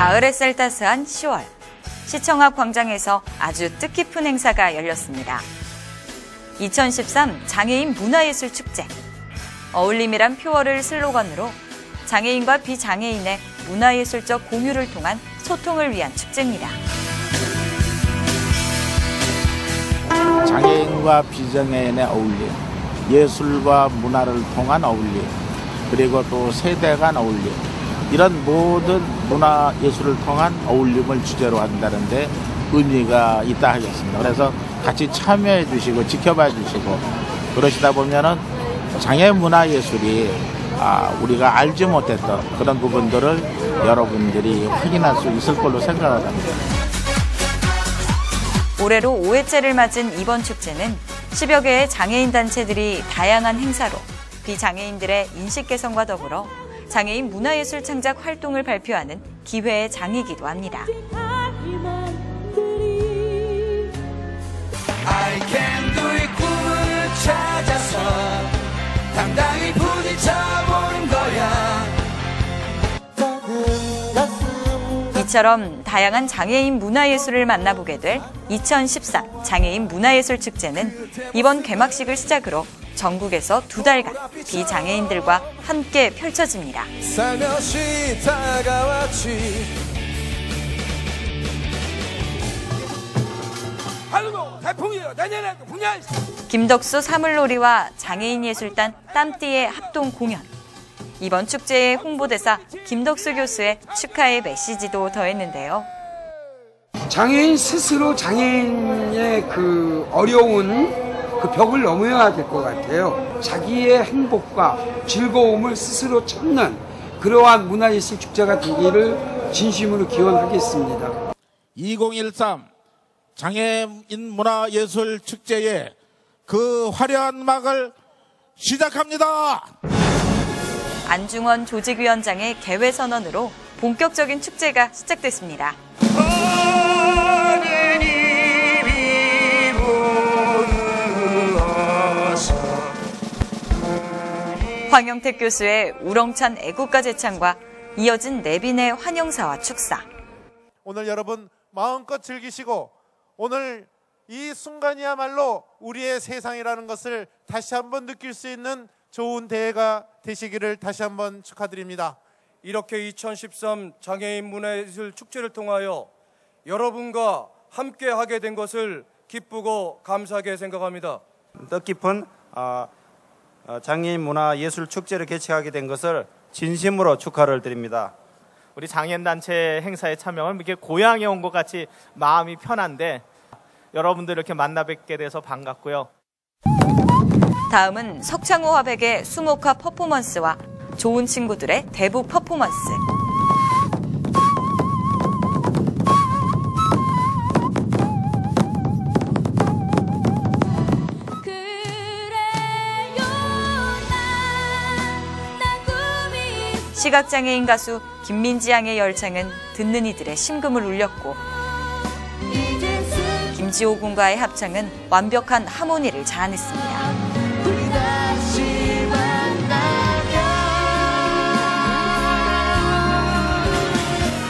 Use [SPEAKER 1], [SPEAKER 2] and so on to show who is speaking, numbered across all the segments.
[SPEAKER 1] 가을에 쌀따스한 10월, 시청 앞 광장에서 아주 뜻깊은 행사가 열렸습니다. 2013 장애인 문화예술축제. 어울림이란 표어를 슬로건으로 장애인과 비장애인의 문화예술적 공유를 통한 소통을 위한 축제입니다.
[SPEAKER 2] 장애인과 비장애인의 어울림, 예술과 문화를 통한 어울림, 그리고 또 세대 간 어울림, 이런 모든 문화예술을 통한 어울림을 주제로 한다는데 의미가 있다 하겠습니다. 그래서 같이 참여해 주시고 지켜봐 주시고 그러시다 보면은 장애 문화예술이 우리가 알지 못했던 그런 부분들을 여러분들이 확인할 수 있을 걸로 생각을 합니다.
[SPEAKER 1] 올해로 5회째를 맞은 이번 축제는 10여 개의 장애인 단체들이 다양한 행사로 비장애인들의 인식 개선과 더불어 장애인 문화예술 창작 활동을 발표하는 기회의 장이기도 합니다.
[SPEAKER 3] I can do it 꿈을 찾아서 당당히 부딪혀보는 거야.
[SPEAKER 1] 이처럼 다양한 장애인 문화예술을 만나보게 될 2013 장애인 문화예술 축제는 이번 개막식을 시작으로 전국에서 2달간 비장애인들과 함께 펼쳐집니다.
[SPEAKER 3] 살며시 다가왔지. 할로 태풍이요 내년에 풍년.
[SPEAKER 1] 김덕수 사물놀이와 장애인 예술단 땀띠의 합동 공연. 이번 축제의 홍보대사 김덕수 교수의 축하의 메시지도 더했는데요.
[SPEAKER 4] 장애인 스스로 장애인의 그 어려운 그 벽을 넘어야 될 것 같아요. 자기의 행복과 즐거움을 스스로 찾는 그러한 문화예술 축제가 되기를 진심으로 기원하겠습니다.
[SPEAKER 2] 2013 장애인 문화예술 축제의 그 화려한 막을 시작합니다.
[SPEAKER 1] 안중원 조직위원장의 개회 선언으로 본격적인 축제가 시작됐습니다. 황영택 교수의 우렁찬 애국가 제창과 이어진 내빈의 환영사와 축사.
[SPEAKER 5] 오늘 여러분 마음껏 즐기시고 오늘 이 순간이야말로 우리의 세상이라는 것을 다시 한번 느낄 수 있는 좋은 대회가 되시기를 다시 한번 축하드립니다.
[SPEAKER 6] 이렇게 2013 장애인 문화예술 축제를 통하여 여러분과 함께 하게 된 것을 기쁘고 감사하게 생각합니다.
[SPEAKER 7] 뜻깊은 장애인 문화예술 축제를 개최하게 된 것을 진심으로 축하를 드립니다.
[SPEAKER 8] 우리 장애인단체 행사에 참여하면 이렇게 고향에 온 것 같이 마음이 편한데 여러분들 이렇게 만나 뵙게 돼서 반갑고요.
[SPEAKER 1] 다음은 석창호 화백의 수목화 퍼포먼스와 좋은 친구들의 대북 퍼포먼스. 시각장애인 가수 김민지 양의 열창은 듣는 이들의 심금을 울렸고 김지호 군과의 합창은 완벽한 하모니를 자아냈습니다.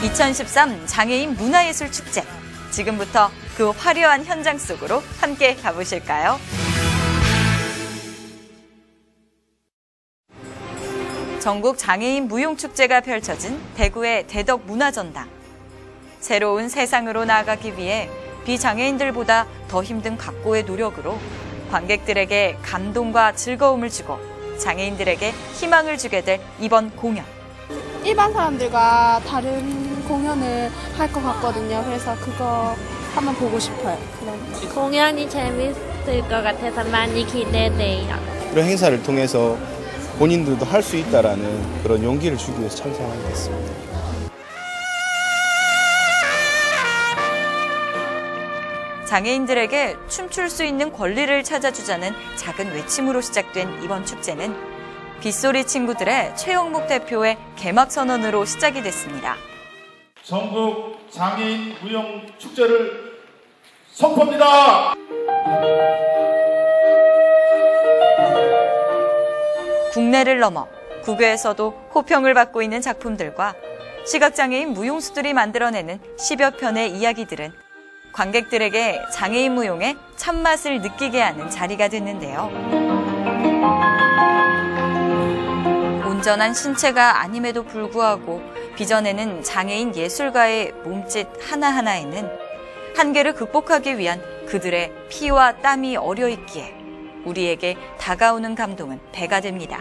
[SPEAKER 1] 2013 장애인 문화예술 축제. 지금부터 그 화려한 현장 속으로 함께 가보실까요? 전국 장애인 무용축제가 펼쳐진 대구의 대덕문화전당. 새로운 세상으로 나아가기 위해 비장애인들보다 더 힘든 각고의 노력으로 관객들에게 감동과 즐거움을 주고 장애인들에게 희망을 주게 될 이번 공연.
[SPEAKER 9] 일반 사람들과 다른 공연을 할 것 같거든요. 그래서 그거 한번 보고 싶어요.
[SPEAKER 10] 공연이 재밌을 것 같아서 많이 기대돼요.
[SPEAKER 11] 이런 행사를 통해서 본인들도 할 수 있다라는 그런 용기를 주기 위해서 참석하게 됐습니다.
[SPEAKER 1] 장애인들에게 춤출 수 있는 권리를 찾아주자는 작은 외침으로 시작된 이번 축제는 빗소리 친구들의 최영묵 대표의 개막 선언으로 시작이 됐습니다.
[SPEAKER 12] 전국 장애인 무용 축제를 선포합니다.
[SPEAKER 1] 국내를 넘어 국외에서도 호평을 받고 있는 작품들과 시각장애인 무용수들이 만들어내는 10여 편의 이야기들은 관객들에게 장애인 무용의 참맛을 느끼게 하는 자리가 됐는데요. 온전한 신체가 아님에도 불구하고 빚어내는 장애인 예술가의 몸짓 하나하나에는 한계를 극복하기 위한 그들의 피와 땀이 어려있기에 우리에게 다가오는 감동은 배가 됩니다.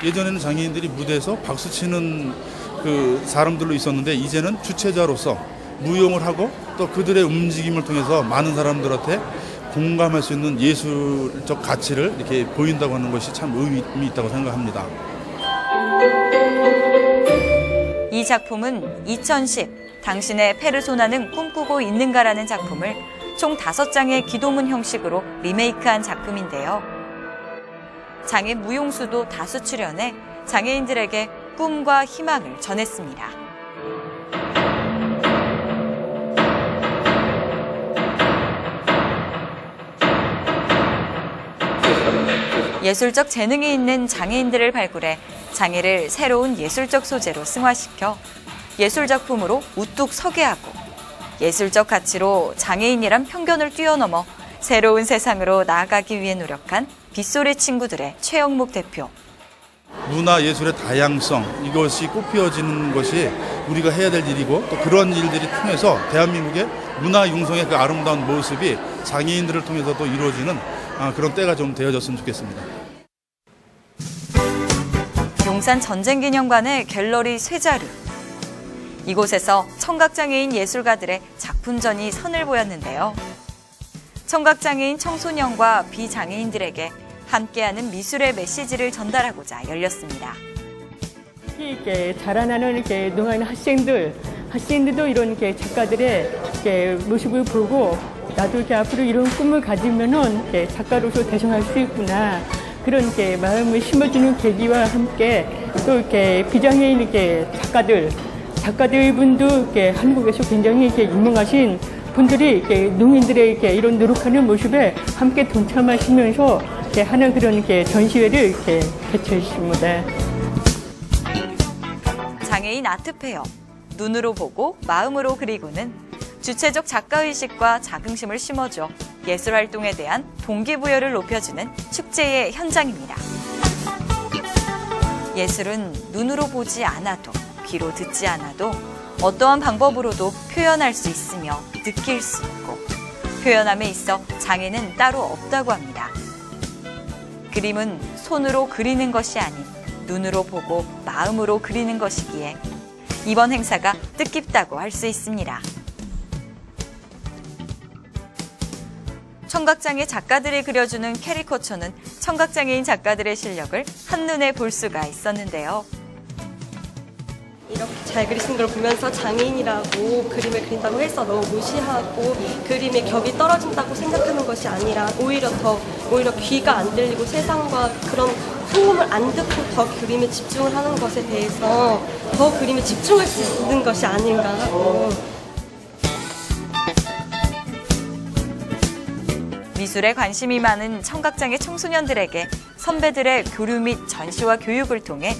[SPEAKER 12] 예전에는 장애인들이 무대에서 박수치는 그 사람들로 있었는데 이제는 주체자로서 무용을 하고 또 그들의 움직임을 통해서 많은 사람들한테 공감할 수 있는 예술적 가치를 이렇게 보인다고 하는 것이 참 의미 있다고 생각합니다.
[SPEAKER 1] 이 작품은 2010 당신의 페르소나는 꿈꾸고 있는가라는 작품을 총 5장의 기도문 형식으로 리메이크한 작품인데요. 장애 무용수도 다수 출연해 장애인들에게 꿈과 희망을 전했습니다. 예술적 재능이 있는 장애인들을 발굴해 장애를 새로운 예술적 소재로 승화시켜 예술작품으로 우뚝 서게 하고 예술적 가치로 장애인이란 편견을 뛰어넘어 새로운 세상으로 나아가기 위해 노력한 빗소리 친구들의 최영목 대표.
[SPEAKER 12] 문화예술의 다양성, 이것이 꽃피워지는 것이 우리가 해야 될 일이고 또 그런 일들이 통해서 대한민국의 문화융성의 그 아름다운 모습이 장애인들을 통해서도 이루어지는 그런 때가 좀 되어졌으면 좋겠습니다.
[SPEAKER 1] 용산 전쟁기념관의 갤러리 쇠자루. 이곳에서 청각장애인 예술가들의 작품전이 선을 보였는데요. 청각장애인 청소년과 비장애인들에게 함께하는 미술의 메시지를 전달하고자 열렸습니다.
[SPEAKER 13] 이렇게 자라나는 이렇게 농하는 학생들도 이런 이렇게 작가들의 이렇게 모습을 보고 나도 이렇게 앞으로 이런 꿈을 가지면은 이렇게 작가로서 대성할 수 있구나. 그런 이렇게 마음을 심어주는 계기와 함께 또 이렇게 비장애인 이렇게 작가들분도 이렇게 한국에서 굉장히 이렇게 유명하신 분들이 이렇게 농인들의 이렇게 이런 노력하는 모습에 함께 동참하시면서 이렇게 하는 그런 이렇게 전시회를 이렇게 개최했습니다.
[SPEAKER 1] 장애인 아트페어, 눈으로 보고 마음으로 그리고는 주체적 작가의식과 자긍심을 심어줘 예술활동에 대한 동기부여를 높여주는 축제의 현장입니다. 예술은 눈으로 보지 않아도 귀로 듣지 않아도 어떠한 방법으로도 표현할 수 있으며 느낄 수 있고 표현함에 있어 장애는 따로 없다고 합니다. 그림은 손으로 그리는 것이 아닌 눈으로 보고 마음으로 그리는 것이기에 이번 행사가 뜻깊다고 할 수 있습니다. 청각장애 작가들이 그려주는 캐리커처는 청각장애인 작가들의 실력을 한눈에 볼 수가 있었는데요.
[SPEAKER 14] 이렇게 잘 그리시는 걸 보면서 장애인이라고 그림을 그린다고 해서 너무 무시하고 그림의 격이 떨어진다고 생각하는 것이 아니라 오히려 귀가 안 들리고 세상과 그런 소음을 안 듣고 더 그림에 집중을 하는 것에 대해서 더 그림에 집중할 수 있는 것이 아닌가 하고.
[SPEAKER 1] 미술에 관심이 많은 청각장애 청소년들에게 선배들의 교류 및 전시와 교육을 통해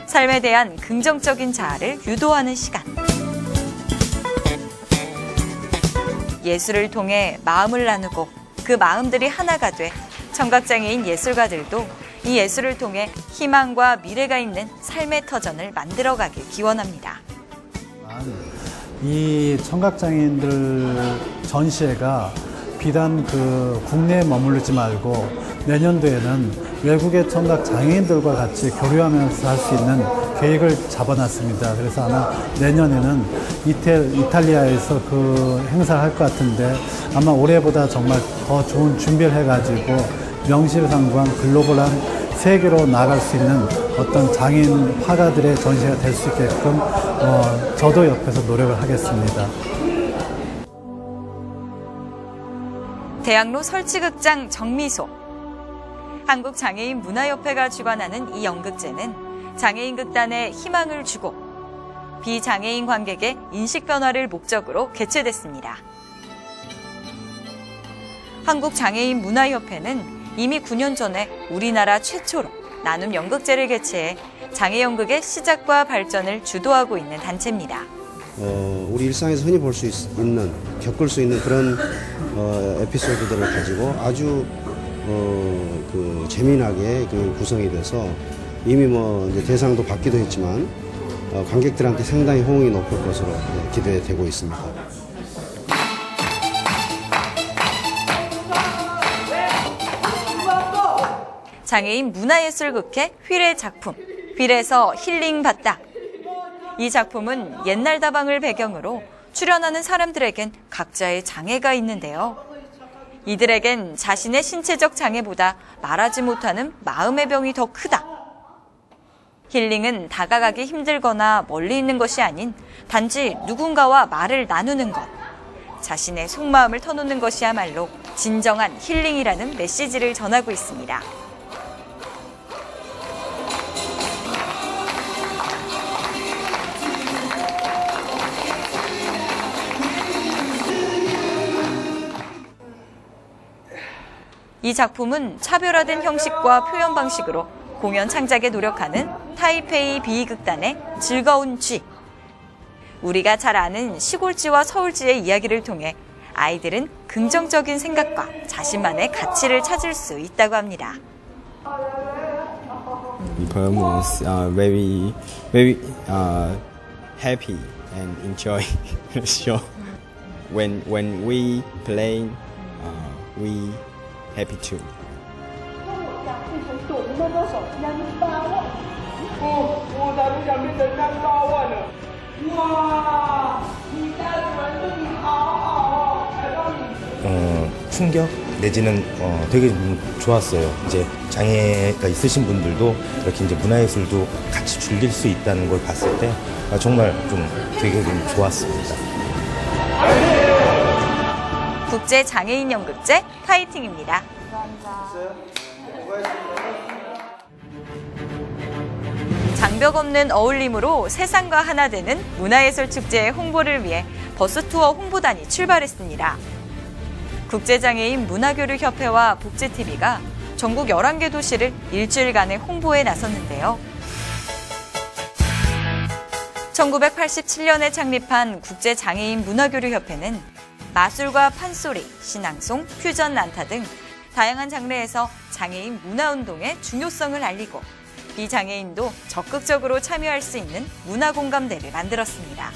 [SPEAKER 1] 삶에 대한 긍정적인 자아를 유도하는 시간. 예술을 통해 마음을 나누고 그 마음들이 하나가 돼 청각장애인 예술가들도 이 예술을 통해 희망과 미래가 있는 삶의 터전을 만들어가길 기원합니다.
[SPEAKER 15] 이 청각장애인들 전시회가 비단 국내에 머무르지 말고 내년도에는 외국의 청각 장애인들과 같이 교류하면서 할 수 있는 계획을 잡아놨습니다. 그래서 아마 내년에는 이탈리아에서 그 행사를 할 것 같은데 아마 올해보다 정말 더 좋은 준비를 해가지고 명실상부한 글로벌한 세계로 나아갈 수 있는 어떤 장애인 화가들의 전시가 될 수 있게끔 저도 옆에서 노력을 하겠습니다.
[SPEAKER 1] 대학로 설치극장 정미소. 한국장애인 문화협회가 주관하는 이 연극제는 장애인 극단에 희망을 주고 비장애인 관객의 인식 변화를 목적으로 개최됐습니다. 한국장애인 문화협회는 이미 9년 전에 우리나라 최초로 나눔 연극제를 개최해 장애연극의 시작과 발전을 주도하고 있는 단체입니다.
[SPEAKER 16] 우리 일상에서 흔히 볼 수 있는, 겪을 수 있는 그런 에피소드들을 가지고 아주 재미나게 구성이 돼서 이미 이제 대상도 받기도 했지만 관객들한테 상당히 호응이 높을 것으로 기대되고 있습니다.
[SPEAKER 1] 장애인 문화예술극회 휠의 작품, 휠에서 힐링 받다. 이 작품은 옛날 다방을 배경으로 출연하는 사람들에겐 각자의 장애가 있는데요. 이들에겐 자신의 신체적 장애보다 말하지 못하는 마음의 병이 더 크다. 힐링은 다가가기 힘들거나 멀리 있는 것이 아닌 단지 누군가와 말을 나누는 것. 자신의 속마음을 터놓는 것이야말로 진정한 힐링이라는 메시지를 전하고 있습니다. 이 작품은 차별화된 형식과 표현 방식으로 공연 창작에 노력하는 타이페이 비극단의 즐거운 쥐. 우리가 잘 아는 시골쥐와 서울쥐의 이야기를 통해 아이들은 긍정적인 생각과 자신만의 가치를 찾을 수 있다고 합니다.
[SPEAKER 17] The poem was very happy and enjoy the show. When we play, we happy too.
[SPEAKER 18] 충격 내지는 되게 좋았어요. 이제 장애가 있으신 분들도 이렇게 이제 문화예술도 같이 즐길 수 있다는 걸 봤을 때 정말 좀 되게 좀 좋았습니다.
[SPEAKER 1] 국제 장애인 연극제 파이팅입니다. 장벽 없는 어울림으로 세상과 하나 되는 문화예술축제의 홍보를 위해 버스투어 홍보단이 출발했습니다. 국제장애인 문화교류협회와 복지TV가 전국 11개 도시를 일주일간의 홍보에 나섰는데요. 1987년에 창립한 국제장애인 문화교류협회는 마술과 판소리, 신앙송, 퓨전 난타 등 다양한 장르에서 장애인 문화운동의 중요성을 알리고 비장애인도 적극적으로 참여할 수 있는 문화공감대를 만들었습니다.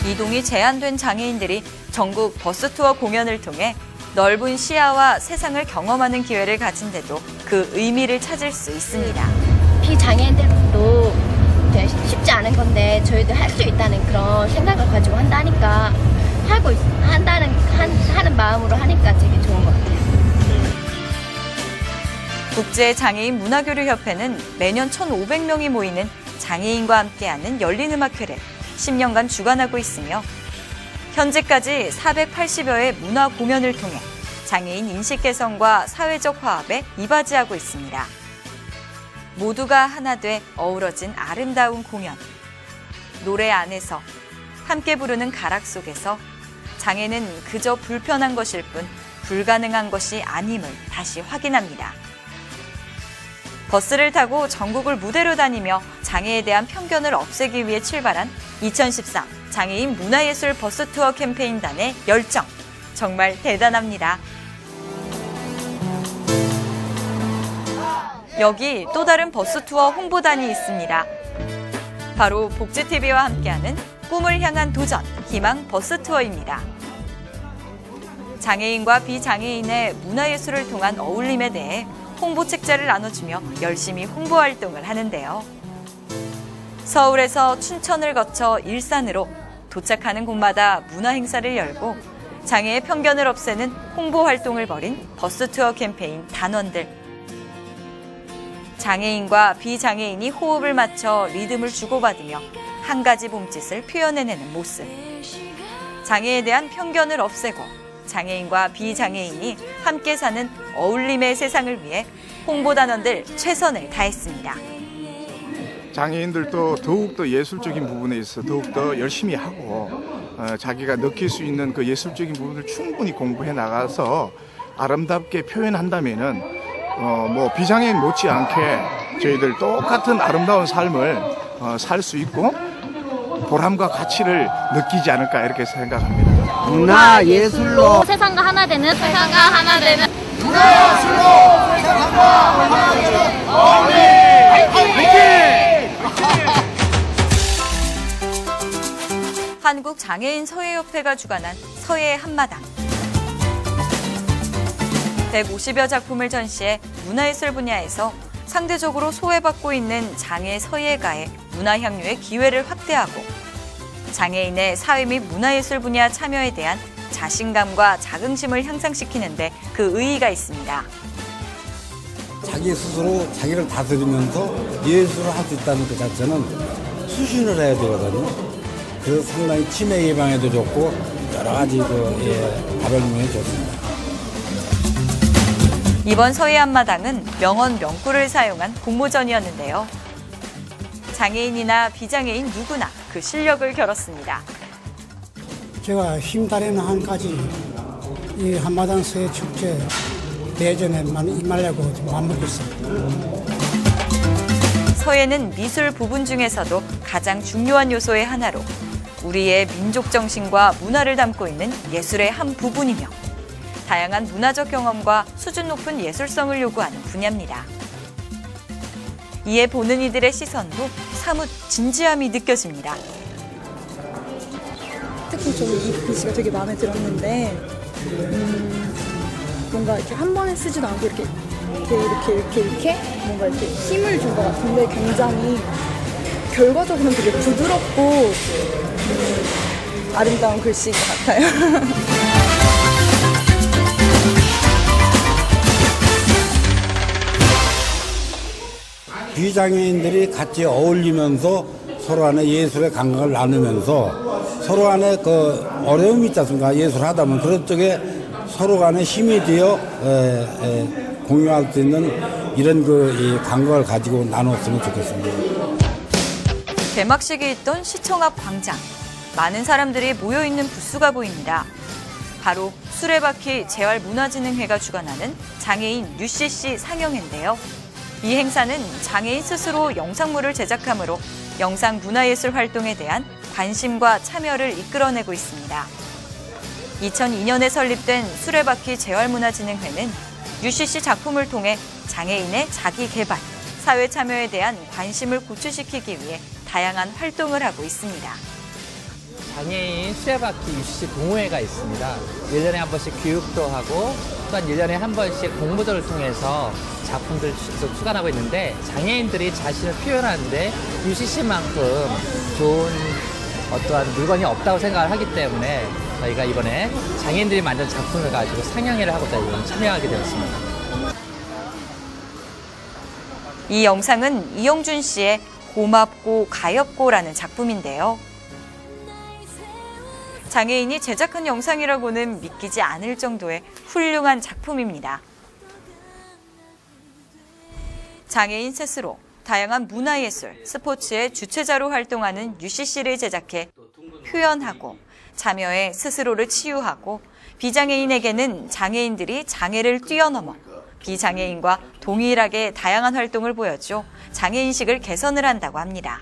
[SPEAKER 1] 이동이 제한된 장애인들이 전국 버스투어 공연을 통해 넓은 시야와 세상을 경험하는 기회를 가진 데도 그 의미를 찾을 수 있습니다.
[SPEAKER 19] 비장애인들도 쉽지 않은 건데 저희도 할 수 있다는 그런 생각을 가지고 한다니까 하는 마음으로 하니까 되게 좋은 것 같아요.
[SPEAKER 1] 국제장애인 문화교류협회는 매년 1,500명이 모이는 장애인과 함께하는 열린음악회를 10년간 주관하고 있으며 현재까지 480여의 문화 공연을 통해 장애인 인식 개선과 사회적 화합에 이바지하고 있습니다. 모두가 하나 돼 어우러진 아름다운 공연. 노래 안에서 함께 부르는 가락 속에서 장애는 그저 불편한 것일 뿐 불가능한 것이 아님을 다시 확인합니다. 버스를 타고 전국을 무대로 다니며 장애에 대한 편견을 없애기 위해 출발한 2013 장애인 문화예술 버스투어 캠페인단의 열정, 정말 대단합니다. 여기 또 다른 버스투어 홍보단이 있습니다. 바로 복지TV와 함께하는 꿈을 향한 도전, 희망 버스투어입니다. 장애인과 비장애인의 문화예술을 통한 어울림에 대해 홍보 책자를 나눠주며 열심히 홍보 활동을 하는데요. 서울에서 춘천을 거쳐 일산으로 도착하는 곳마다 문화 행사를 열고 장애의 편견을 없애는 홍보 활동을 벌인 버스투어 캠페인 단원들. 장애인과 비장애인이 호흡을 맞춰 리듬을 주고받으며 한 가지 몸짓을 표현해내는 모습. 장애에 대한 편견을 없애고 장애인과 비장애인이 함께 사는 어울림의 세상을 위해 홍보단원들 최선을 다했습니다.
[SPEAKER 20] 장애인들도 더욱더 예술적인 부분에 있어서 더욱더 열심히 하고
[SPEAKER 11] 자기가 느낄 수 있는 그 예술적인 부분을 충분히 공부해 나가서 아름답게 표현한다면은 뭐 비장애인 못지않게 저희들 똑같은 아름다운 삶을 살 수 있고 보람과 가치를 느끼지 않을까 이렇게 생각합니다.
[SPEAKER 20] 문화 예술로
[SPEAKER 10] 세상과 하나 되는
[SPEAKER 20] 문화 예술로 세상과 하나 되는
[SPEAKER 1] 한국장애인서예협회가 주관한 서예 한마당. 150여 작품을 전시해 문화예술 분야에서 상대적으로 소외받고 있는 장애 서예가의 문화향유의 기회를 확대하고 장애인의 사회 및 문화예술 분야 참여에 대한 자신감과 자긍심을 향상시키는 데 그 의의가 있습니다.
[SPEAKER 21] 자기 스스로 자기를 다스리면서 예술을 할 수 있다는 것 자체는 수신을 해야 되거든요. 그래서 상당히 치매 예방에도 좋고 여러 가지 발현에 좋습니다.
[SPEAKER 1] 이번 서예 한마당은 명언 명구를 사용한 공모전이었는데요. 장애인이나 비장애인 누구나 그 실력을 겨뤘습니다.
[SPEAKER 22] 제가 힘달에는 한까지 이 한마당 서예 축제 대전에만 임하려고 지금 마음먹고 있습니다.
[SPEAKER 1] 서예는 미술 부분 중에서도 가장 중요한 요소의 하나로 우리의 민족 정신과 문화를 담고 있는 예술의 한 부분이며 다양한 문화적 경험과 수준 높은 예술성을 요구하는 분야입니다. 이에 보는 이들의 시선도 사뭇 진지함이 느껴집니다.
[SPEAKER 23] 특히 저는 이 글씨가 되게 마음에 들었는데 뭔가 이렇게 한 번에 쓰지도 않고 이렇게 뭔가 이렇게 힘을 준 것 같은데 굉장히 결과적으로는 되게 부드럽고 아름다운 글씨인 것 같아요.
[SPEAKER 21] 비장애인들이 같이 어울리면서 서로 간에 예술의 감각을 나누면서 서로 간에 그 어려움이 있지 않습니까? 예술을 하다 보면 그런 쪽에 서로 간에 힘이 되어 공유할 수 있는 이런 이 감각을 가지고 나눴으면 좋겠습니다.
[SPEAKER 1] 개막식이 있던 시청 앞 광장. 많은 사람들이 모여있는 부스가 보입니다. 바로 수레바퀴 재활문화진흥회가 주관하는 장애인 UCC 상영회인데요. 이 행사는 장애인 스스로 영상물을 제작함으로 영상 문화예술 활동에 대한 관심과 참여를 이끌어내고 있습니다. 2002년에 설립된 수레바퀴 재활문화진흥회는 UCC 작품을 통해 장애인의 자기 개발, 사회 참여에 대한 관심을 고취시키기 위해 다양한 활동을 하고 있습니다.
[SPEAKER 24] 장애인 수레바퀴 UCC 동호회가 있습니다. 1년에 한 번씩 교육도 하고 또한 1년에 한 번씩 공모전을 통해서 작품들을 계속 수간하고 있는데 장애인들이 자신을 표현하는데 UCC만큼 좋은 어떠한 물건이 없다고 생각을 하기 때문에 저희가 이번에 장애인들이 만든 작품을 가지고 상영회를 하고자 참여하게 되었습니다.
[SPEAKER 1] 이 영상은 이영준 씨의 고맙고 가엾고라는 작품인데요. 장애인이 제작한 영상이라고는 믿기지 않을 정도의 훌륭한 작품입니다. 장애인 스스로 다양한 문화예술, 스포츠의 주체자로 활동하는 UCC를 제작해 표현하고 참여해 스스로를 치유하고 비장애인에게는 장애인들이 장애를 뛰어넘어 비장애인과 동일하게 다양한 활동을 보여줘 장애인식을 개선을 한다고 합니다.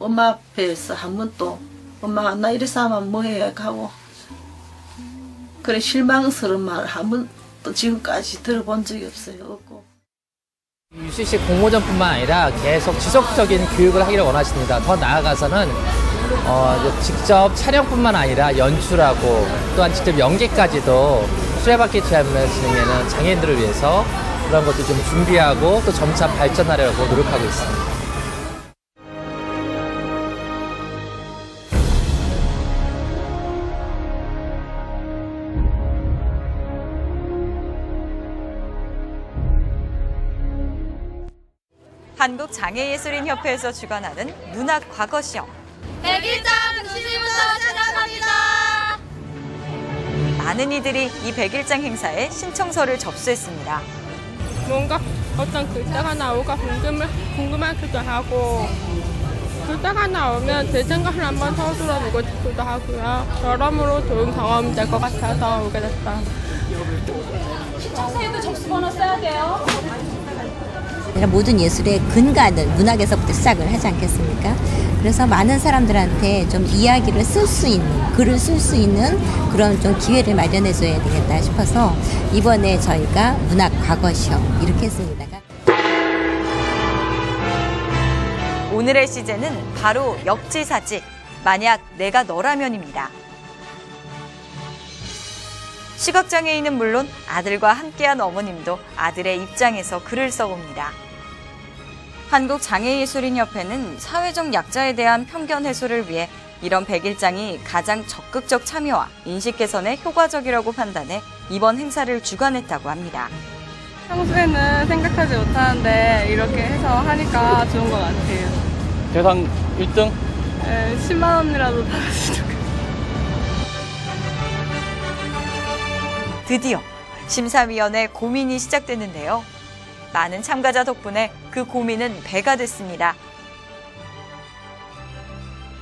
[SPEAKER 25] 엄마 앞에서 한 번도 엄마가 나 이래서 하면 뭐해 하고 그래 실망스러운 말 한 번도 지금까지 들어본 적이 없어요.
[SPEAKER 24] UCC 공모전뿐만 아니라 계속 지속적인 교육을 하기를 원하십니다. 더 나아가서는 직접 촬영뿐만 아니라 연출하고 또한 직접 연기까지도 수레바퀴 재활문화진흥회는 장애인들을 위해서 그런 것도 좀 준비하고 또 점차 발전하려고 노력하고 있습니다.
[SPEAKER 1] 한국장애예술인협회에서 주관하는 문학과거시험.
[SPEAKER 10] 100일장 중심부터 시작합니다.
[SPEAKER 1] 많은 이들이 이 100일장 행사에 신청서를 접수했습니다.
[SPEAKER 9] 뭔가 어떤 글자가 나올까 궁금하기도 하고 예술 때가 나오면 제 생각을 한번 서술어보고 싶기도 하고요. 여러모로 좋은 경험이 될 것 같아서 오게 됐어요.
[SPEAKER 10] 선생님도 접수번호 써야 돼요.
[SPEAKER 2] 모든 예술의 근간은 문학에서부터 시작을 하지 않겠습니까? 그래서 많은 사람들한테 좀 이야기를 쓸 수 있는, 글을 쓸 수 있는 그런 좀 기회를 마련해 줘야 되겠다 싶어서 이번에 저희가 문학 과거 시험 이렇게 했습니다.
[SPEAKER 1] 오늘의 시제는 바로 역지사지, 만약 내가 너라면입니다. 시각장애인은 물론 아들과 함께한 어머님도 아들의 입장에서 글을 써봅니다. 한국장애예술인협회는 사회적 약자에 대한 편견 해소를 위해 이런 100일장이 가장 적극적 참여와 인식 개선에 효과적이라고 판단해 이번 행사를 주관했다고 합니다.
[SPEAKER 9] 평소에는 생각하지 못하는데 이렇게 해서 하니까 좋은 것 같아요.
[SPEAKER 3] 대상 1등?
[SPEAKER 9] 네, 10만 원이라도 받으시죠.
[SPEAKER 1] 드디어 심사위원회 고민이 시작됐는데요. 많은 참가자 덕분에 그 고민은 배가 됐습니다.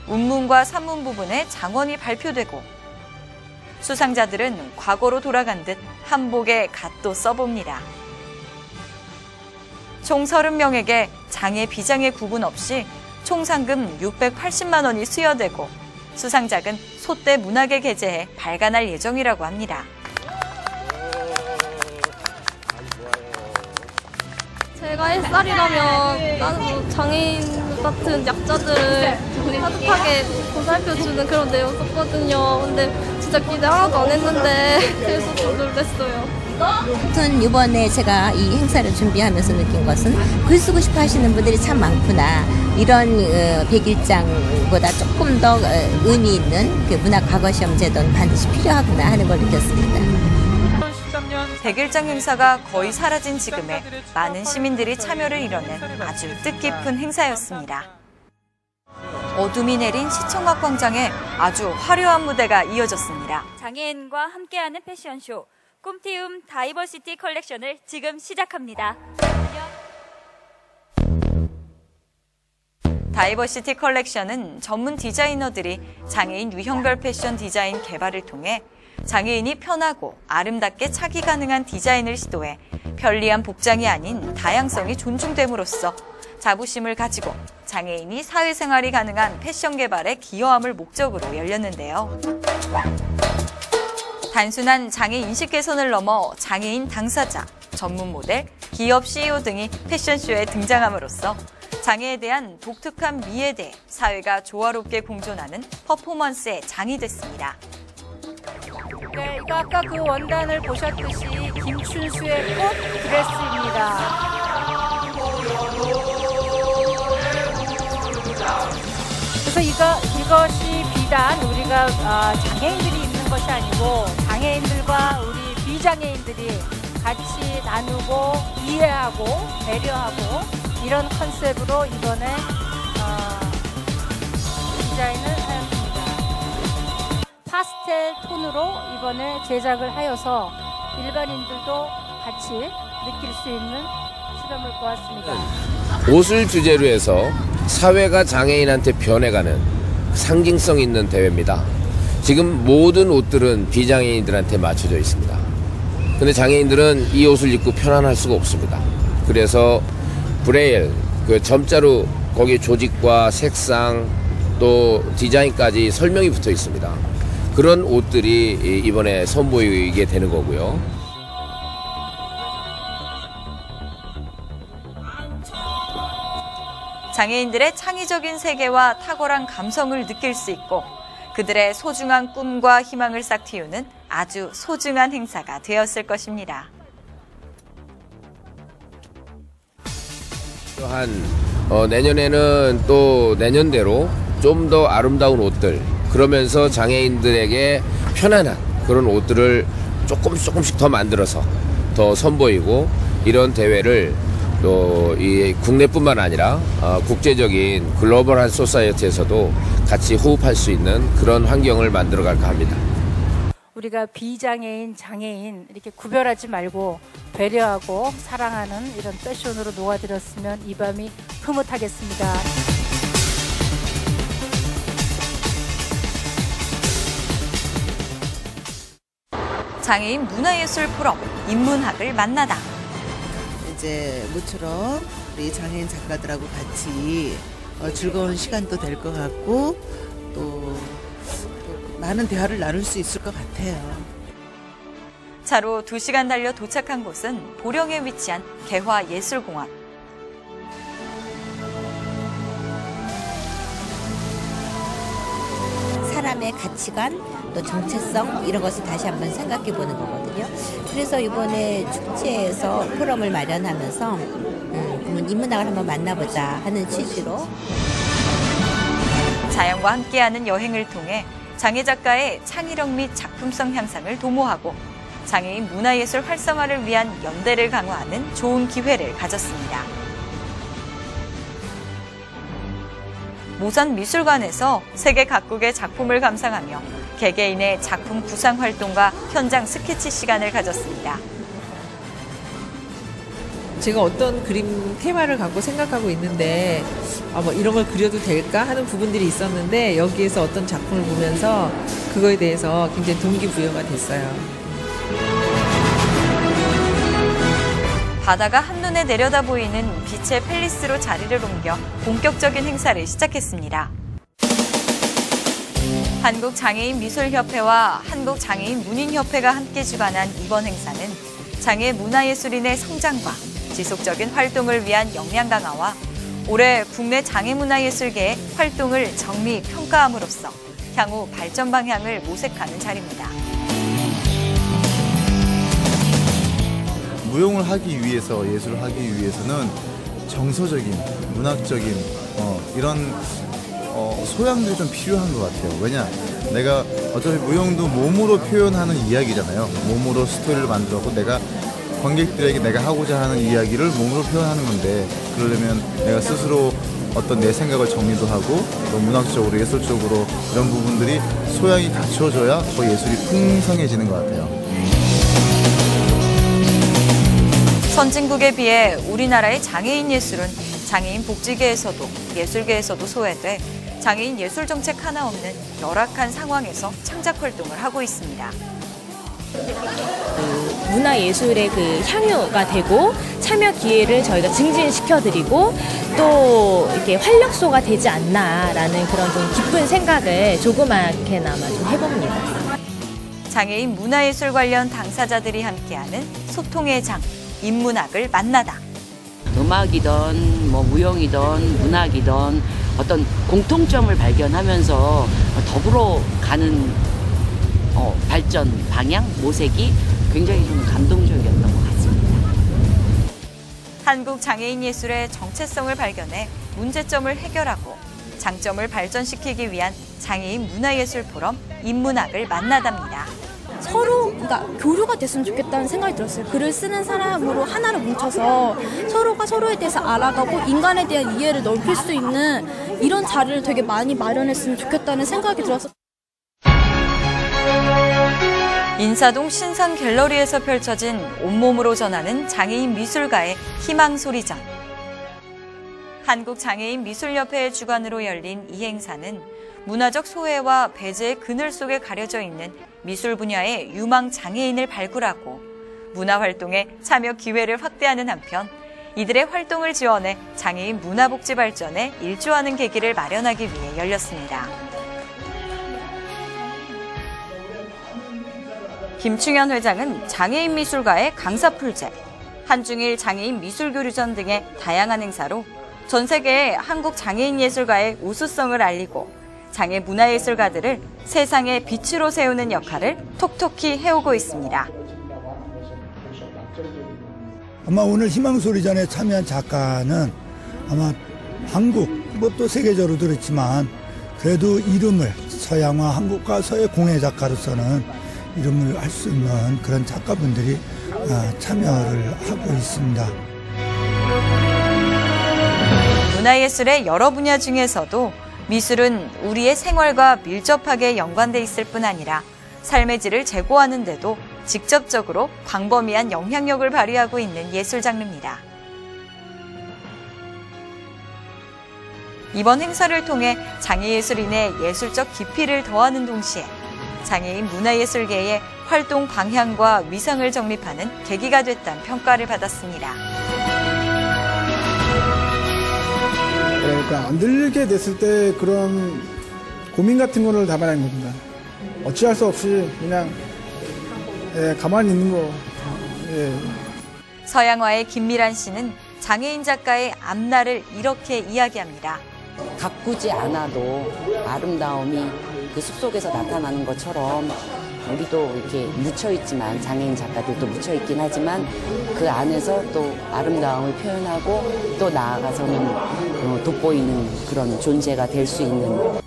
[SPEAKER 1] 운문과 산문 부분에 장원이 발표되고 수상자들은 과거로 돌아간 듯 한복에 갓도 써봅니다. 총 30명에게 장애 비장애 구분 없이 총 상금 680만 원이 수여되고 수상작은 소떼 문학에 게재해 발간할 예정이라고 합니다.
[SPEAKER 14] 제가 햇살이라면 나도 장애인 같은 약자들을 따뜻하게 보살펴주는 그런 내용 썼거든요. 근데 진짜 기대 하나도 안 했는데 그래서 좀 놀랐어요.
[SPEAKER 2] 아무튼 이번에 제가 이 행사를 준비하면서 느낀 것은 글 쓰고 싶어 하시는 분들이 참 많구나. 이런 100일장보다 조금 더 의미 있는 그 문학 과거 시험 제도는 반드시 필요하구나 하는 걸 느꼈습니다.
[SPEAKER 1] 100일장 행사가 거의 사라진 지금에 많은 시민들이 참여를 이뤄낸 아주 뜻깊은 행사였습니다. 어둠이 내린 시청각 광장에 아주 화려한 무대가 이어졌습니다.
[SPEAKER 4] 장애인과 함께하는 패션쇼 꿈티움 다이버시티 컬렉션을 지금 시작합니다.
[SPEAKER 1] 다이버시티 컬렉션은 전문 디자이너들이 장애인 유형별 패션 디자인 개발을 통해 장애인이 편하고 아름답게 차기 가능한 디자인을 시도해 편리한 복장이 아닌 다양성이 존중됨으로써 자부심을 가지고 장애인이 사회생활이 가능한 패션 개발에 기여함을 목적으로 열렸는데요. 단순한 장애 인식 개선을 넘어 장애인 당사자, 전문 모델, 기업 CEO 등이 패션쇼에 등장함으로써 장애에 대한 독특한 미에 대해 사회가 조화롭게 공존하는 퍼포먼스의 장이 됐습니다.
[SPEAKER 4] 네, 이거 아까 그 원단을 보셨듯이 김춘수의 꽃 드레스입니다. 그래서 이것이 비단 우리가 장애인들이 입는 것이 아니고 장애인들과 우리 비장애인들이 같이 나누고 이해하고 배려하고 이런 컨셉으로 이번에 디자인을 하였습니다. 파스텔 톤으로 이번에 제작을 하여서 일반인들도 같이 느낄 수 있는 실험을 보았습니다.
[SPEAKER 5] 옷을 주제로 해서 사회가 장애인한테 변해가는 상징성 있는 대회입니다. 지금 모든 옷들은 비장애인들한테 맞춰져 있습니다. 근데 장애인들은 이 옷을 입고 편안할 수가 없습니다. 그래서 브레일, 그 점자로 거기 조직과 색상 또 디자인까지 설명이 붙어 있습니다. 그런 옷들이 이번에 선보이게 되는 거고요.
[SPEAKER 1] 장애인들의 창의적인 세계와 탁월한 감성을 느낄 수 있고 그들의 소중한 꿈과 희망을 싹 틔우는 아주 소중한 행사가 되었을 것입니다.
[SPEAKER 5] 또한 내년에는 또 내년대로 좀 더 아름다운 옷들, 그러면서 장애인들에게 편안한 그런 옷들을 조금씩 더 만들어서 더 선보이고, 이런 대회를 또 이 국내뿐만 아니라 국제적인 글로벌한 소사이어티에서도 같이 호흡할 수 있는 그런 환경을 만들어 갈까 합니다.
[SPEAKER 4] 우리가 비장애인, 장애인 이렇게 구별하지 말고 배려하고 사랑하는 이런 패션으로 녹아들었으면 이 밤이 흐뭇하겠습니다.
[SPEAKER 1] 장애인 문화예술 포럼 인문학을 만나다.
[SPEAKER 3] 이제 모처럼 우리 장애인 작가들하고 같이 즐거운 시간도 될 것 같고 또 많은 대화를 나눌 수 있을 것 같아요.
[SPEAKER 1] 차로 2시간 달려 도착한 곳은 보령에 위치한 개화예술공원.
[SPEAKER 2] 사람의 가치관, 또 정체성 이런 것을 다시 한번 생각해 보는 거거든요. 그래서 이번에 축제에서 포럼을 마련하면서 그러면 인문학을 한번 만나보자 하는 취지로
[SPEAKER 1] 자연과 함께하는 여행을 통해 장애 작가의 창의력 및 작품성 향상을 도모하고 장애인 문화예술 활성화를 위한 연대를 강화하는 좋은 기회를 가졌습니다. 모산미술관에서 세계 각국의 작품을 감상하며 개개인의 작품 구상 활동과 현장 스케치 시간을 가졌습니다.
[SPEAKER 6] 제가 어떤 그림 테마를 갖고 생각하고 있는데 뭐 이런 걸 그려도 될까 하는 부분들이 있었는데 여기에서 어떤 작품을 보면서 그거에 대해서 굉장히 동기부여가 됐어요.
[SPEAKER 1] 바다가 한눈에 내려다 보이는 빛의 팰리스로 자리를 옮겨 본격적인 행사를 시작했습니다. 한국장애인미술협회와 한국장애인문인협회가 함께 주관한 이번 행사는 장애 문화예술인의 성장과 지속적인 활동을 위한 역량 강화와 올해 국내 장애문화예술계의 활동을 정리 평가함으로써 향후 발전 방향을 모색하는 자리입니다.
[SPEAKER 7] 무용을 하기 위해서, 예술을 하기 위해서는 정서적인, 문학적인 이런 소양들이 좀 필요한 것 같아요. 왜냐? 내가 어차피 무용도 몸으로 표현하는 이야기잖아요. 몸으로 스토리를 만들었고 내가 관객들에게 내가 하고자 하는 이야기를 몸으로 표현하는 건데 그러려면 내가 스스로 어떤 내 생각을 정리도 하고 또 문학적으로, 예술적으로 이런 부분들이 소양이 갖춰져야 더 예술이 풍성해지는 것 같아요.
[SPEAKER 1] 선진국에 비해 우리나라의 장애인 예술은 장애인 복지계에서도 예술계에서도 소외돼 장애인 예술 정책 하나 없는 열악한 상황에서 창작 활동을 하고 있습니다.
[SPEAKER 8] 문화예술의 그 향유가 되고 참여 기회를 저희가 증진시켜드리고 또 이렇게 활력소가 되지 않나라는 그런 좀 깊은 생각을 조그맣게나마 좀 해봅니다.
[SPEAKER 1] 장애인 문화예술 관련 당사자들이 함께하는 소통의 장, 인문학을 만나다.
[SPEAKER 12] 음악이든 뭐 무용이든 문학이든 어떤 공통점을 발견하면서 더불어 가는 발전 방향, 모색이 굉장히 좀 감동적이었던 것 같습니다.
[SPEAKER 1] 한국장애인예술의 정체성을 발견해 문제점을 해결하고 장점을 발전시키기 위한 장애인 문화예술 포럼 인문학을 만나답니다.
[SPEAKER 23] 서로 그러니까 교류가 됐으면 좋겠다는 생각이 들었어요. 글을 쓰는 사람으로 하나로 뭉쳐서 서로가 서로에 대해서 알아가고 인간에 대한 이해를 넓힐 수 있는 이런 자리를 되게 많이 마련했으면 좋겠다는 생각이 들어서
[SPEAKER 1] 인사동 신선 갤러리에서 펼쳐진 온몸으로 전하는 장애인 미술가의 희망소리전. 한국장애인미술협회의 주관으로 열린 이 행사는 문화적 소외와 배제의 그늘 속에 가려져 있는 미술 분야의 유망 장애인을 발굴하고 문화활동에 참여 기회를 확대하는 한편 이들의 활동을 지원해 장애인 문화복지 발전에 일조하는 계기를 마련하기 위해 열렸습니다. 김충현 회장은 장애인 미술가의 강사 풀제, 한중일 장애인 미술교류전 등의 다양한 행사로 전 세계의 한국 장애인 예술가의 우수성을 알리고 장애 문화예술가들을 세상의 빛으로 세우는 역할을 톡톡히 해오고 있습니다.
[SPEAKER 26] 아마 오늘 희망소리전에 참여한 작가는 아마 한국, 뭐 또 세계적으로도 그렇지만 그래도 이름을 서양화 한국과 서해 공예 작가로서는 이름을 할 수 있는 그런 작가분들이 참여를 하고 있습니다.
[SPEAKER 1] 문화예술의 여러 분야 중에서도 미술은 우리의 생활과 밀접하게 연관돼 있을 뿐 아니라 삶의 질을 제고하는 데도 직접적으로 광범위한 영향력을 발휘하고 있는 예술 장르입니다. 이번 행사를 통해 장애예술인의 예술적 깊이를 더하는 동시에 장애인 문화예술계의 활동 방향과 위상을 정립하는 계기가 됐다는 평가를 받았습니다.
[SPEAKER 13] 그러니까 안 들리게 됐을 때 그런 고민 같은 거를 담아낸 겁니다. 어찌할 수 없이 그냥 가만히 있는 거.
[SPEAKER 1] 서양화의 김미란 씨는 장애인 작가의 앞날을 이렇게 이야기합니다.
[SPEAKER 12] 가꾸지 않아도 아름다움이 그 숲속에서 나타나는 것처럼 우리도 이렇게 묻혀있지만, 장애인 작가들도 묻혀있긴 하지만 그 안에서 또 아름다움을 표현하고 또 나아가서는 돋보이는 그런 존재가 될 수 있는.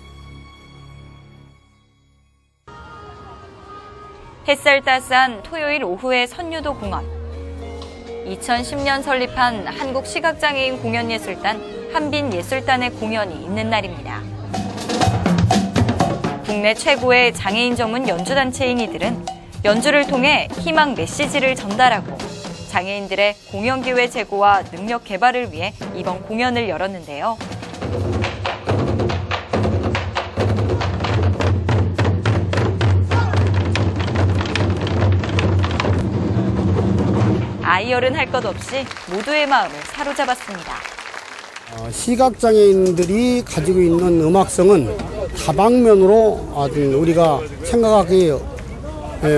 [SPEAKER 1] 햇살 따스한 토요일 오후의 선유도 공원. 2010년 설립한 한국시각장애인 공연예술단 한빈예술단의 공연이 있는 날입니다. 국내 최고의 장애인 전문 연주단체인 이들은 연주를 통해 희망 메시지를 전달하고 장애인들의 공연 기회 제고와 능력 개발을 위해 이번 공연을 열었는데요. 아이열은 할 것 없이 모두의 마음을 사로잡았습니다.
[SPEAKER 15] 시각장애인들이 가지고 있는 음악성은 다방면으로 아주 우리가 생각하기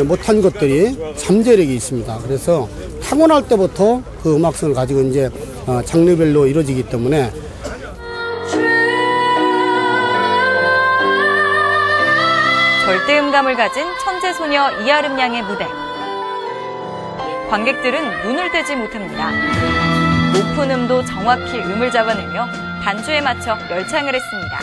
[SPEAKER 15] 못한 것들이 잠재력이 있습니다. 그래서 타고날 때부터 그 음악성을 가지고 이제 장르별로 이루어지기 때문에
[SPEAKER 1] 절대음감을 가진 천재소녀 이아름 양의 무대. 관객들은 눈을 떼지 못합니다. 높은 음도 정확히 음을 잡아내며 반주에 맞춰 열창을 했습니다.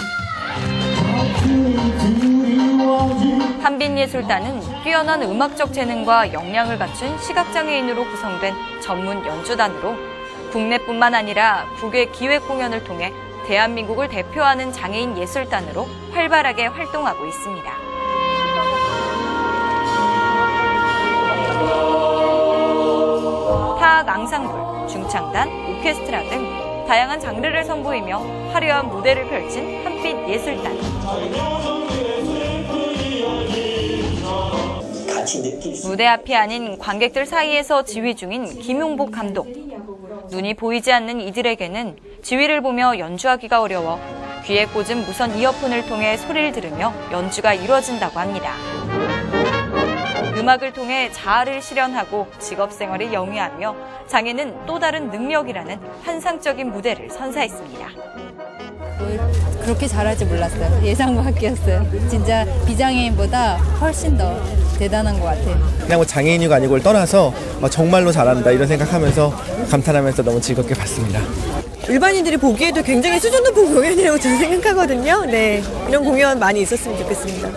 [SPEAKER 1] 한빈예술단은 뛰어난 음악적 재능과 역량을 갖춘 시각장애인으로 구성된 전문 연주단으로 국내뿐만 아니라 국외 기획 공연을 통해 대한민국을 대표하는 장애인 예술단으로 활발하게 활동하고 있습니다. 타악 앙상블, 중창단, 오케스트라 등 다양한 장르를 선보이며 화려한 무대를 펼친 한빛예술단. 무대 앞이 아닌 관객들 사이에서 지휘 중인 김용복 감독. 눈이 보이지 않는 이들에게는 지휘를 보며 연주하기가 어려워 귀에 꽂은 무선 이어폰을 통해 소리를 들으며 연주가 이루어진다고 합니다. 음악을 통해 자아를 실현하고 직업생활을 영위하며 장애는 또 다른 능력이라는 환상적인 무대를 선사했습니다.
[SPEAKER 16] 그렇게 잘할 줄 몰랐어요. 예상 밖이었어요. 진짜 비장애인보다 훨씬 더 대단한 것 같아요.
[SPEAKER 17] 그냥 뭐 장애인이가 아니고를 떠나서 정말로 잘한다 이런 생각하면서 감탄하면서 너무 즐겁게 봤습니다.
[SPEAKER 18] 일반인들이 보기에도 굉장히 수준 높은 공연이라고 저는 생각하거든요. 네, 이런 공연 많이 있었으면 좋겠습니다.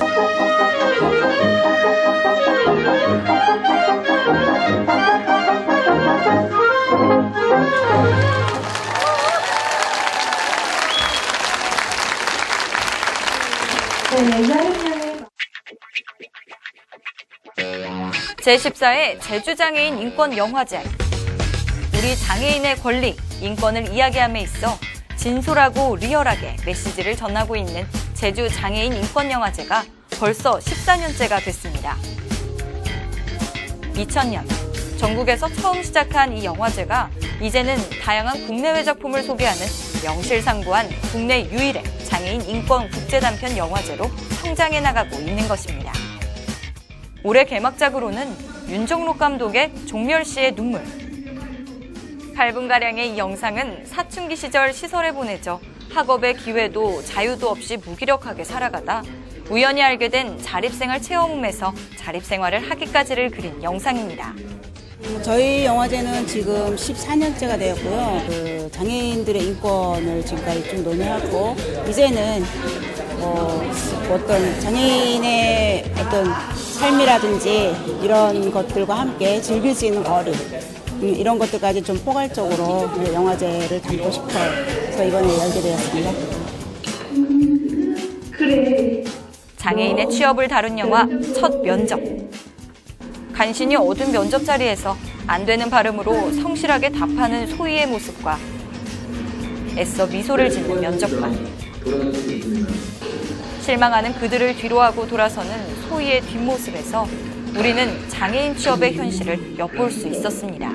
[SPEAKER 1] 제14회 제주장애인 인권영화제. 우리 장애인의 권리, 인권을 이야기함에 있어 진솔하고 리얼하게 메시지를 전하고 있는 제주장애인 인권영화제가 벌써 14년째가 됐습니다. 2000년 전국에서 처음 시작한 이 영화제가 이제는 다양한 국내외 작품을 소개하는 명실상부한 국내 유일의 장애인 인권 국제단편 영화제로 성장해 나가고 있는 것입니다. 올해 개막작으로는 윤정록 감독의 종멸씨의 눈물. 8분가량의 이 영상은 사춘기 시절 시설에 보내져 학업의 기회도 자유도 없이 무기력하게 살아가다 우연히 알게 된 자립생활 체험홈에서 자립생활을 하기까지를 그린 영상입니다.
[SPEAKER 19] 저희 영화제는 지금 14년째가 되었고요. 장애인들의 인권을 지금까지 좀 논의하고 이제는 어떤 장애인의 어떤 삶이라든지 이런 것들과 함께 즐길 수 있는 거리 이런 것들까지 좀 포괄적으로 영화제를 담고 싶어요. 그래서 이번에 열게 되었습니다.
[SPEAKER 1] 장애인의 취업을 다룬 영화 첫 면접. 간신히 얻은 면접 자리에서 안 되는 발음으로 성실하게 답하는 소희의 모습과 애써 미소를 짓는 면접관. 실망하는 그들을 뒤로하고 돌아서는 소희의 뒷모습에서 우리는 장애인 취업의 현실을 엿볼 수 있었습니다.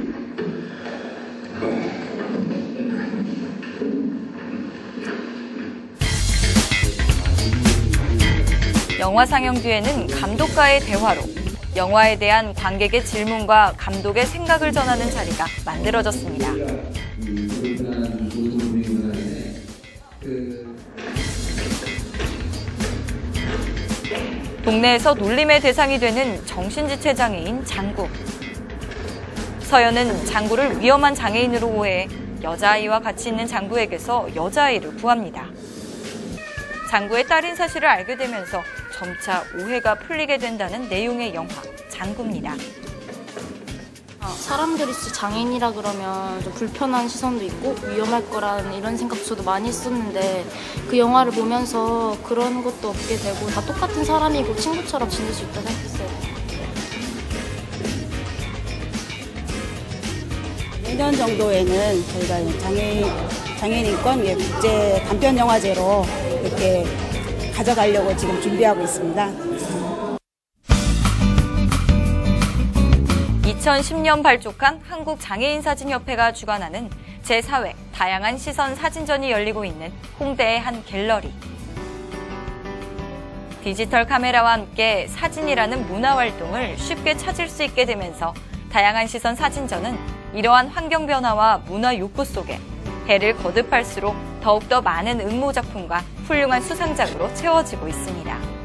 [SPEAKER 1] 영화 상영 뒤에는 감독과의 대화로 영화에 대한 관객의 질문과 감독의 생각을 전하는 자리가 만들어졌습니다. 동네에서 놀림의 대상이 되는 정신지체 장애인 장구. 서연은 장구를 위험한 장애인으로 오해해 여자아이와 같이 있는 장구에게서 여자아이를 구합니다. 장구의 딸인 사실을 알게 되면서 점차 오해가 풀리게 된다는 내용의 영화 장구입니다.
[SPEAKER 11] 사람들이 장애인이라 그러면 좀 불편한 시선도 있고 위험할 거라는 이런 생각 저도 많이 했었는데 그 영화를 보면서 그런 것도 없게 되고 다 똑같은 사람이고 친구처럼 지낼 수 있다 생각했어요.
[SPEAKER 19] 내년 정도에는 저희가 장애인 인권 국제 단편 영화제로 이렇게 가져가려고 지금 준비하고 있습니다.
[SPEAKER 1] 2010년 발족한 한국장애인사진협회가 주관하는 제4회 다양한 시선 사진전이 열리고 있는 홍대의 한 갤러리. 디지털 카메라와 함께 사진이라는 문화활동을 쉽게 찾을 수 있게 되면서 다양한 시선 사진전은 이러한 환경 변화와 문화 욕구 속에 해를 거듭할수록 더욱더 많은 응모작품과 훌륭한 수상작으로 채워지고 있습니다.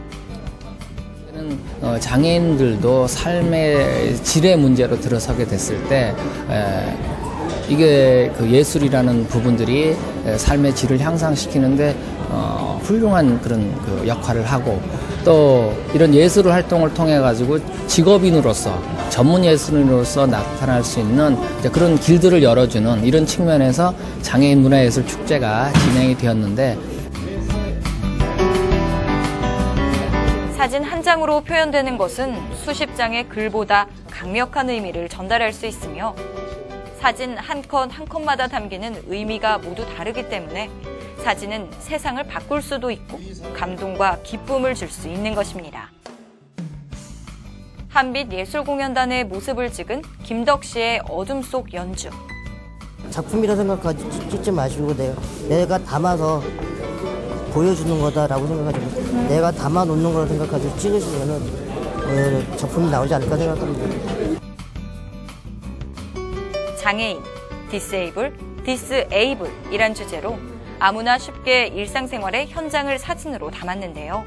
[SPEAKER 20] 장애인들도 삶의 질의 문제로 들어서게 됐을 때 이게 그 예술이라는 부분들이 삶의 질을 향상시키는데 훌륭한 그런 그 역할을 하고 또 이런 예술 활동을 통해 가지고 직업인으로서 전문 예술인으로서 나타날 수 있는 그런 길들을 열어주는 이런 측면에서 장애인 문화예술 축제가 진행이 되었는데
[SPEAKER 1] 사진 한 장으로 표현되는 것은 수십 장의 글보다 강력한 의미를 전달할 수 있으며 사진 한 컷 한 컷마다 담기는 의미가 모두 다르기 때문에 사진은 세상을 바꿀 수도 있고 감동과 기쁨을 줄 수 있는 것입니다. 한빛 예술공연단의 모습을 찍은 김덕 씨의 어둠 속 연주.
[SPEAKER 21] 작품이라 생각하지 찍지 마시고 내가 담아서 보여주는 거다라고 생각하지 내가 담아놓는 거라고 생각하지 찍으시면은 작품이 나오지 않을까 생각합니다.
[SPEAKER 1] 장애인, 디세이블, 디스에이블이란 주제로 아무나 쉽게 일상생활의 현장을 사진으로 담았는데요.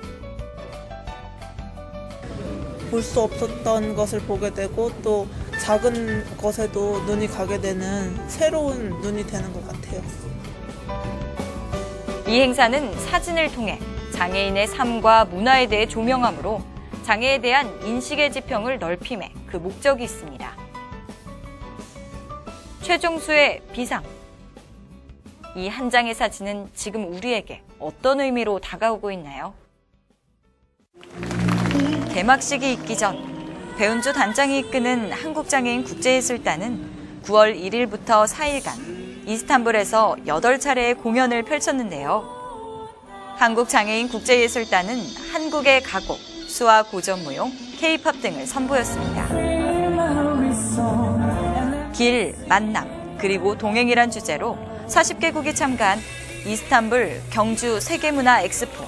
[SPEAKER 22] 볼 수 없었던 것을 보게 되고 또 작은 것에도 눈이 가게 되는 새로운 눈이 되는 것 같아요.
[SPEAKER 1] 이 행사는 사진을 통해 장애인의 삶과 문화에 대해 조명하므로 장애에 대한 인식의 지평을 넓힘에 그 목적이 있습니다. 최종수의 비상. 이 한 장의 사진은 지금 우리에게 어떤 의미로 다가오고 있나요? 개막식이 있기 전 배은주 단장이 이끄는 한국장애인 국제예술단은 9월 1일부터 4일간 이스탄불에서 8차례의 공연을 펼쳤는데요. 한국장애인 국제예술단은 한국의 가곡, 수화 고전무용, K-팝 등을 선보였습니다. 길, 만남, 그리고 동행이란 주제로 40개국이 참가한 이스탄불 경주 세계문화 엑스포.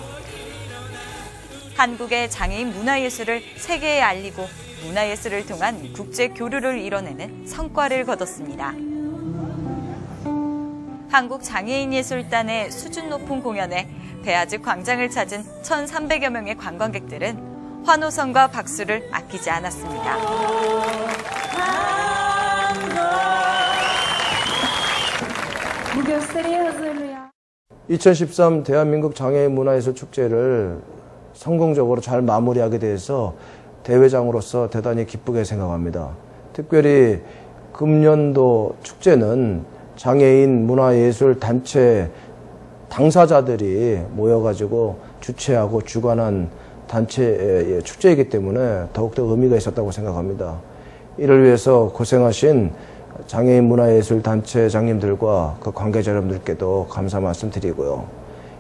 [SPEAKER 1] 한국의 장애인 문화예술을 세계에 알리고 문화예술을 통한 국제 교류를 이뤄내는 성과를 거뒀습니다. 한국장애인예술단의 수준 높은 공연에 대아즈 광장을 찾은 1,300여 명의 관광객들은 환호성과 박수를 아끼지 않았습니다.
[SPEAKER 24] 2013 대한민국 장애인 문화예술 축제를 성공적으로 잘 마무리하게 돼서 대회장으로서 대단히 기쁘게 생각합니다. 특별히 금년도 축제는 장애인 문화예술 단체 당사자들이 모여가지고 주최하고 주관한 단체 축제이기 때문에 더욱더 의미가 있었다고 생각합니다. 이를 위해서 고생하신 장애인 문화예술 단체장님들과 그 관계자 여러분들께도 감사 말씀드리고요.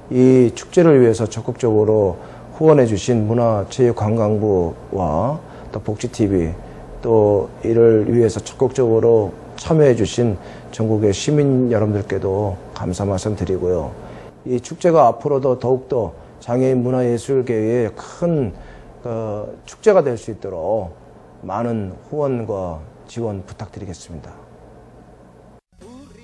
[SPEAKER 24] 이 축제를 위해서 적극적으로 후원해 주신 문화체육관광부와 또 복지TV, 또 이를 위해서 적극적으로 참여해 주신 전국의 시민 여러분들께도 감사 말씀 드리고요. 이 축제가 앞으로도 더욱더 장애인 문화예술계의 큰 축제가 될 수 있도록 많은 후원과 지원 부탁드리겠습니다.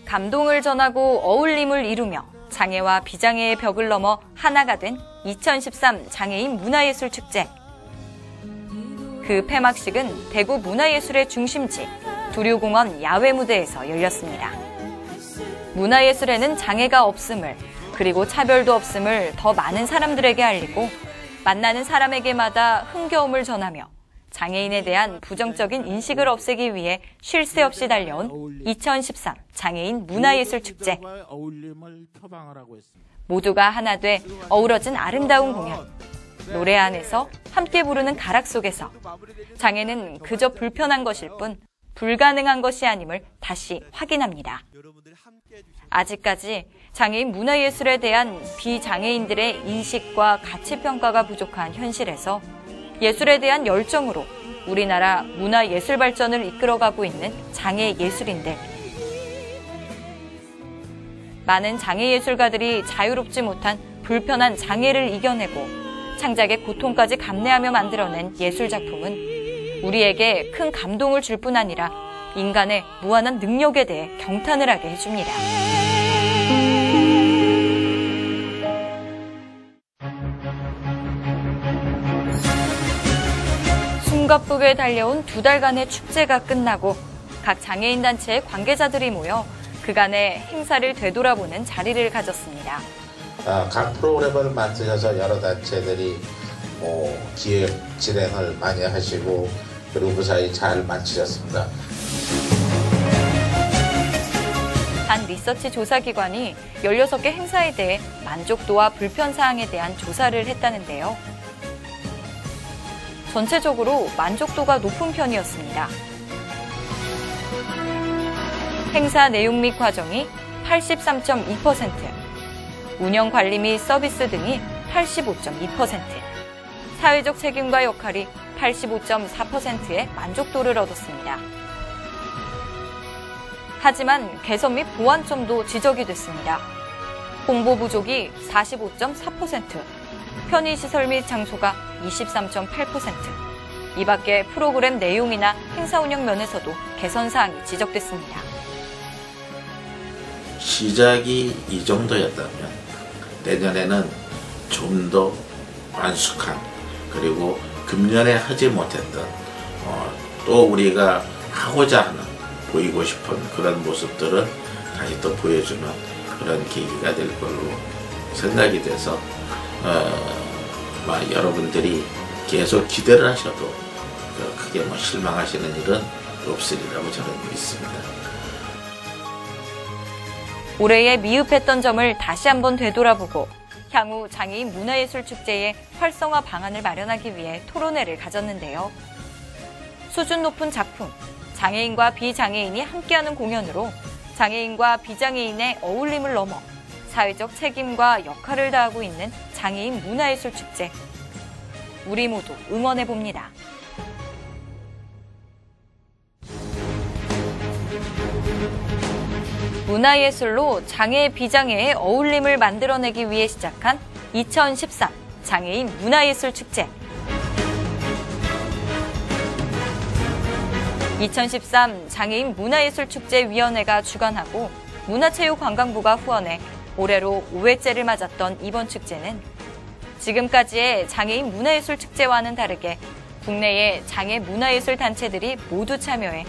[SPEAKER 1] 감동을 전하고 어울림을 이루며 장애와 비장애의 벽을 넘어 하나가 된 2013 장애인 문화예술축제. 그 폐막식은 대구 문화예술의 중심지 두류공원 야외무대에서 열렸습니다. 문화예술에는 장애가 없음을, 그리고 차별도 없음을 더 많은 사람들에게 알리고 만나는 사람에게마다 흥겨움을 전하며 장애인에 대한 부정적인 인식을 없애기 위해 쉴 새 없이 달려온 2013 장애인 문화예술축제. 모두가 하나 돼 어우러진 아름다운 공연. 노래 안에서 함께 부르는 가락 속에서 장애는 그저 불편한 것일 뿐 불가능한 것이 아님을 다시 확인합니다. 아직까지 장애인 문화예술에 대한 비장애인들의 인식과 가치평가가 부족한 현실에서 예술에 대한 열정으로 우리나라 문화예술 발전을 이끌어가고 있는 장애예술인들. 많은 장애예술가들이 자유롭지 못한 불편한 장애를 이겨내고 창작의 고통까지 감내하며 만들어낸 예술작품은 우리에게 큰 감동을 줄 뿐 아니라 인간의 무한한 능력에 대해 경탄을 하게 해줍니다. 숨가쁘게 달려온 2달간의 축제가 끝나고 각 장애인 단체의 관계자들이 모여 그간의 행사를 되돌아보는 자리를 가졌습니다.
[SPEAKER 4] 각 프로그램을 만드셔서 여러 단체들이 기획 진행을 많이 하시고 그리고 무사히 잘 마치셨습니다.
[SPEAKER 1] 한 리서치 조사기관이 16개 행사에 대해 만족도와 불편사항에 대한 조사를 했다는데요. 전체적으로 만족도가 높은 편이었습니다. 행사 내용 및 과정이 83.2%, 운영 관리 및 서비스 등이 85.2%, 사회적 책임과 역할이 85.4%의 만족도를 얻었습니다. 하지만 개선 및 보완점도 지적이 됐습니다. 홍보 부족이 45.4%, 편의시설 및 장소가 23.8%, 이 밖에 프로그램 내용이나 행사 운영 면에서도 개선사항이 지적됐습니다.
[SPEAKER 4] 시작이 이 정도였다면 내년에는 좀 더 완숙한, 그리고 금년에 하지 못했던 또 우리가 하고자 하는, 보이고 싶은 그런 모습들을 다시 또 보여주는 그런 계기가 될 걸로 생각이 돼서 여러분들이 계속 기대를 하셔도 크게 실망하시는 일은 없으리라고 저는 믿습니다.
[SPEAKER 1] 올해의 미흡했던 점을 다시 한번 되돌아보고 향후 장애인 문화예술축제의 활성화 방안을 마련하기 위해 토론회를 가졌는데요. 수준 높은 작품, 장애인과 비장애인이 함께하는 공연으로 장애인과 비장애인의 어울림을 넘어 사회적 책임과 역할을 다하고 있는 장애인 문화예술축제. 우리 모두 응원해봅니다. 문화예술로 장애, 비장애의 어울림을 만들어내기 위해 시작한 2013 장애인 문화예술축제. 2013 장애인 문화예술축제위원회가 주관하고 문화체육관광부가 후원해 올해로 5회째를 맞았던 이번 축제는 지금까지의 장애인 문화예술축제와는 다르게 국내의 장애 문화예술 단체들이 모두 참여해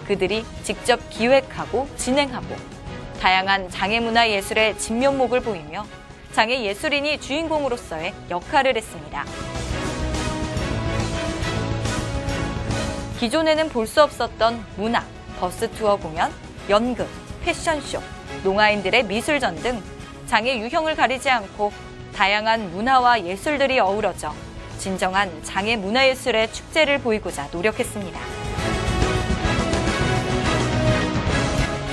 [SPEAKER 1] 그들이 직접 기획하고 진행하고 다양한 장애 문화 예술의 진면목을 보이며 장애 예술인이 주인공으로서의 역할을 했습니다. 기존에는 볼 수 없었던 문화, 버스 투어 공연, 연극, 패션쇼, 농아인들의 미술전 등 장애 유형을 가리지 않고 다양한 문화와 예술들이 어우러져 진정한 장애 문화예술의 축제를 보이고자 노력했습니다.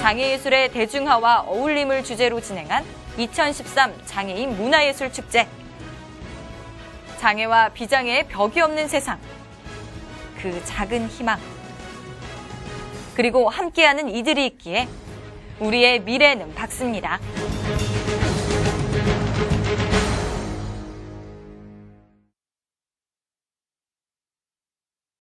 [SPEAKER 1] 장애예술의 대중화와 어울림을 주제로 진행한 2013 장애인 문화예술축제. 장애와 비장애의 벽이 없는 세상. 그 작은 희망. 그리고 함께하는 이들이 있기에 우리의 미래는 밝습니다.